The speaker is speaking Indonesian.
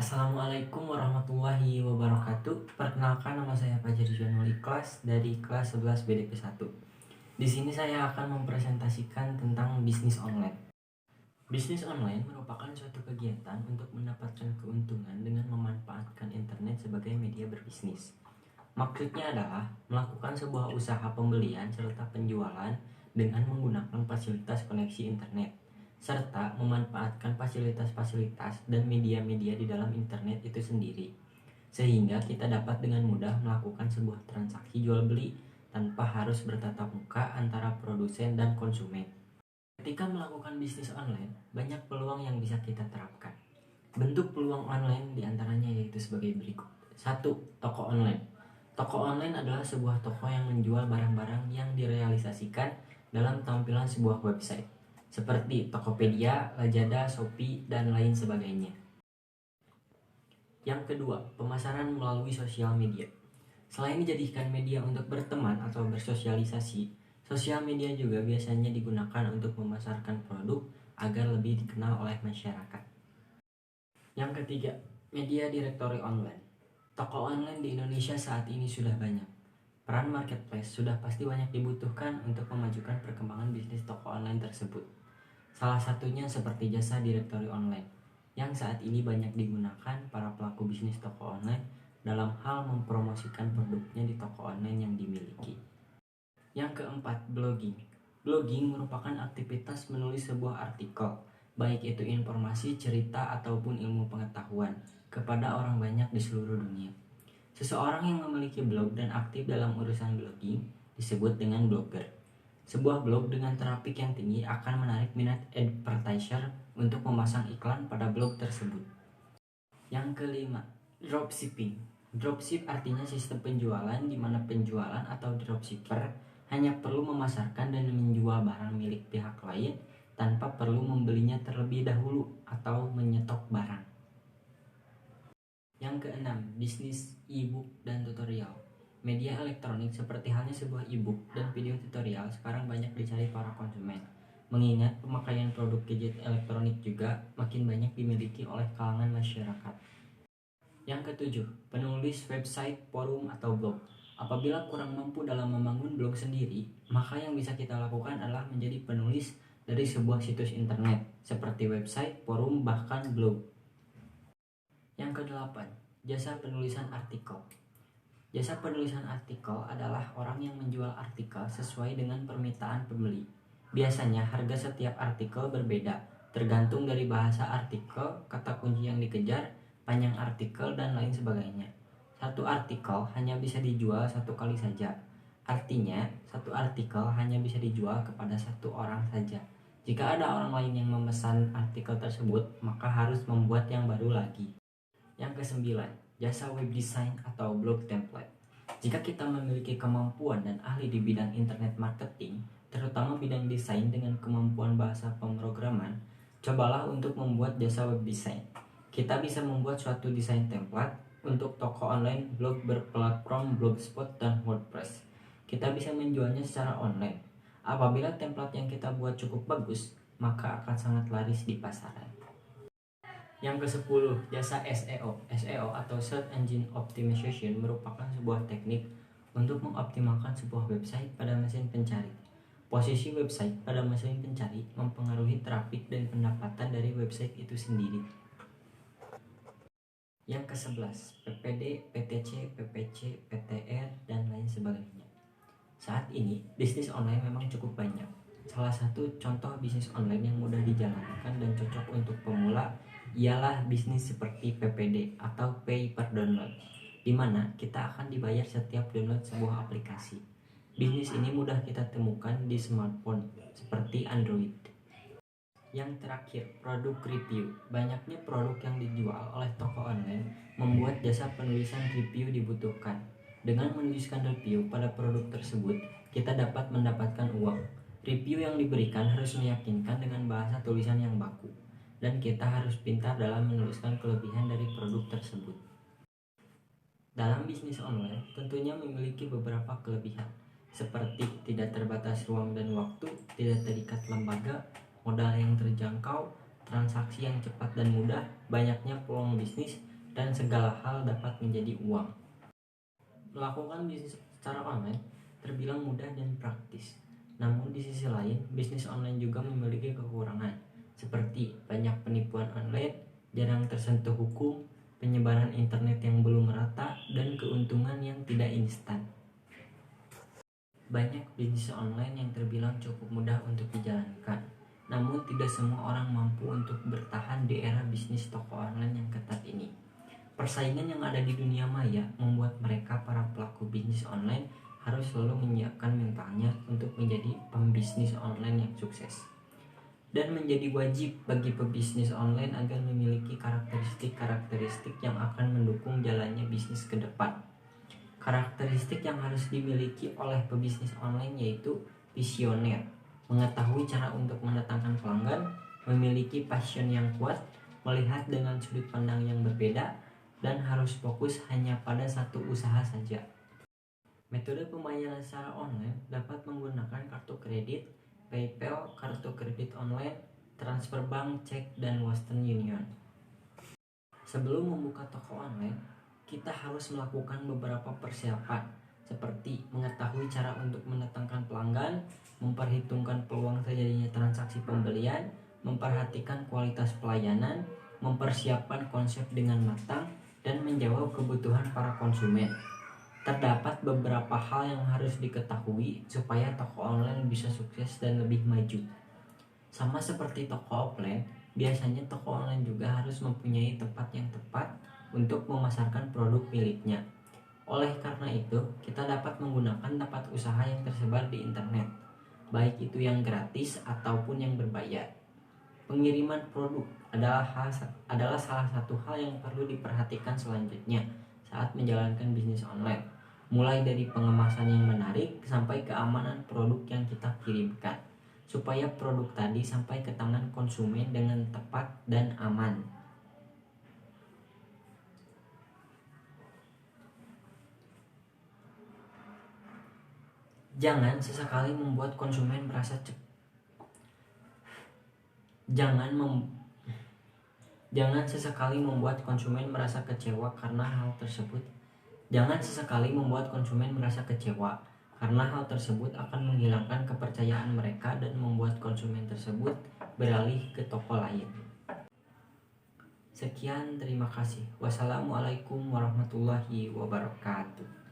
Assalamualaikum warahmatullahi wabarakatuh. Perkenalkan, nama saya Fajar Janual Ikhlas dari kelas 11 BDP 1. Di sini saya akan mempresentasikan tentang bisnis online. Bisnis online merupakan suatu kegiatan untuk mendapatkan keuntungan dengan memanfaatkan internet sebagai media berbisnis. Maksudnya adalah melakukan sebuah usaha pembelian serta penjualan dengan menggunakan fasilitas koneksi internet, serta memanfaatkan fasilitas-fasilitas dan media-media di dalam internet itu sendiri, sehingga kita dapat dengan mudah melakukan sebuah transaksi jual beli tanpa harus bertatap muka antara produsen dan konsumen. Ketika melakukan bisnis online, banyak peluang yang bisa kita terapkan. Bentuk peluang online diantaranya yaitu sebagai berikut. 1. Toko online. Toko online adalah sebuah toko yang menjual barang-barang yang direalisasikan dalam tampilan sebuah website, seperti Tokopedia, Lazada, Shopee, dan lain sebagainya. Yang kedua, pemasaran melalui sosial media. Selain dijadikan media untuk berteman atau bersosialisasi, sosial media juga biasanya digunakan untuk memasarkan produk agar lebih dikenal oleh masyarakat. Yang ketiga, media directory online. Toko online di Indonesia saat ini sudah banyak. Peran marketplace sudah pasti banyak dibutuhkan untuk memajukan perkembangan bisnis toko online tersebut. Salah satunya seperti jasa directory online, yang saat ini banyak digunakan para pelaku bisnis toko online dalam hal mempromosikan produknya di toko online yang dimiliki. Yang keempat, blogging. Blogging merupakan aktivitas menulis sebuah artikel, baik itu informasi, cerita, ataupun ilmu pengetahuan, kepada orang banyak di seluruh dunia. Seseorang yang memiliki blog dan aktif dalam urusan blogging disebut dengan blogger. Sebuah blog dengan traffic yang tinggi akan menarik minat advertiser untuk memasang iklan pada blog tersebut. Yang kelima, dropshipping. Dropship artinya sistem penjualan di mana penjualan atau dropshipper hanya perlu memasarkan dan menjual barang milik pihak lain tanpa perlu membelinya terlebih dahulu atau menyetok barang. Yang keenam, bisnis e-book dan tutorial. Media elektronik seperti halnya sebuah e-book dan video tutorial sekarang banyak dicari para konsumen. Mengingat pemakaian produk gadget elektronik juga makin banyak dimiliki oleh kalangan masyarakat. Yang ketujuh, penulis website, forum, atau blog. Apabila kurang mampu dalam membangun blog sendiri, maka yang bisa kita lakukan adalah menjadi penulis dari sebuah situs internet seperti website, forum, bahkan blog. Yang kedelapan, jasa penulisan artikel. Jasa penulisan artikel adalah orang yang menjual artikel sesuai dengan permintaan pembeli. Biasanya harga setiap artikel berbeda, tergantung dari bahasa artikel, kata kunci yang dikejar, panjang artikel, dan lain sebagainya. Satu artikel hanya bisa dijual satu kali saja. Artinya, satu artikel hanya bisa dijual kepada satu orang saja. Jika ada orang lain yang memesan artikel tersebut, maka harus membuat yang baru lagi. Yang kesembilan, jasa web design atau blog template. Jika kita memiliki kemampuan dan ahli di bidang internet marketing, terutama bidang desain dengan kemampuan bahasa pemrograman, cobalah untuk membuat jasa web design. Kita bisa membuat suatu desain template untuk toko online, blog berplatform Blogspot dan WordPress. Kita bisa menjualnya secara online. Apabila template yang kita buat cukup bagus, maka akan sangat laris di pasaran. Yang ke-10, jasa SEO. SEO atau Search Engine Optimization merupakan sebuah teknik untuk mengoptimalkan sebuah website pada mesin pencari. Posisi website pada mesin pencari mempengaruhi traffic dan pendapatan dari website itu sendiri. Yang ke-11, PPD, PTC, PPC, PTR, dan lain sebagainya. Saat ini, bisnis online memang cukup banyak. Salah satu contoh bisnis online yang mudah dijalankan dan cocok untuk pemula ialah bisnis seperti PPD atau Pay per Download, di mana kita akan dibayar setiap download sebuah aplikasi. Bisnis ini mudah kita temukan di smartphone seperti Android. Yang terakhir, produk review. Banyaknya produk yang dijual oleh toko online membuat jasa penulisan review dibutuhkan. Dengan menuliskan review pada produk tersebut, kita dapat mendapatkan uang. Review yang diberikan harus meyakinkan dengan bahasa tulisan yang baku, dan kita harus pintar dalam menuliskan kelebihan dari produk tersebut. Dalam bisnis online tentunya memiliki beberapa kelebihan, seperti tidak terbatas ruang dan waktu, tidak terikat lembaga, modal yang terjangkau, transaksi yang cepat dan mudah, banyaknya peluang bisnis, dan segala hal dapat menjadi uang. Melakukan bisnis secara online terbilang mudah dan praktis. Namun di sisi lain, bisnis online juga memiliki kekurangan, seperti banyak penipuan online, jarang tersentuh hukum, penyebaran internet yang belum merata, dan keuntungan yang tidak instan. Banyak bisnis online yang terbilang cukup mudah untuk dijalankan, namun tidak semua orang mampu untuk bertahan di era bisnis toko online yang ketat ini. Persaingan yang ada di dunia maya membuat mereka para pelaku bisnis online harus selalu menyiapkan mentalnya untuk menjadi pembisnis online yang sukses. Dan menjadi wajib bagi pebisnis online agar memiliki karakteristik-karakteristik yang akan mendukung jalannya bisnis ke depan. Karakteristik yang harus dimiliki oleh pebisnis online yaitu visioner, mengetahui cara untuk mendatangkan pelanggan, memiliki passion yang kuat, melihat dengan sudut pandang yang berbeda, dan harus fokus hanya pada satu usaha saja. Metode pembayaran secara online dapat menggunakan kartu kredit, PayPal, kartu kredit online, transfer bank, cek, dan Western Union. Sebelum membuka toko online, kita harus melakukan beberapa persiapan, seperti mengetahui cara untuk mendatangkan pelanggan, memperhitungkan peluang terjadinya transaksi pembelian, memperhatikan kualitas pelayanan, mempersiapkan konsep dengan matang, dan menjawab kebutuhan para konsumen. Terdapat beberapa hal yang harus diketahui supaya toko online bisa sukses dan lebih maju. Sama seperti toko offline, biasanya toko online juga harus mempunyai tempat yang tepat untuk memasarkan produk miliknya. Oleh karena itu, kita dapat menggunakan tempat usaha yang tersebar di internet, baik itu yang gratis ataupun yang berbayar. Pengiriman produk adalah salah satu hal yang perlu diperhatikan selanjutnya saat menjalankan bisnis online, mulai dari pengemasan yang menarik sampai keamanan produk yang kita kirimkan, supaya produk tadi sampai ke tangan konsumen dengan tepat dan aman. Jangan sesekali membuat konsumen merasa Jangan sesekali membuat konsumen merasa kecewa karena hal tersebut. Karena hal tersebut akan menghilangkan kepercayaan mereka dan membuat konsumen tersebut beralih ke toko lain. Sekian, terima kasih. Wassalamualaikum warahmatullahi wabarakatuh.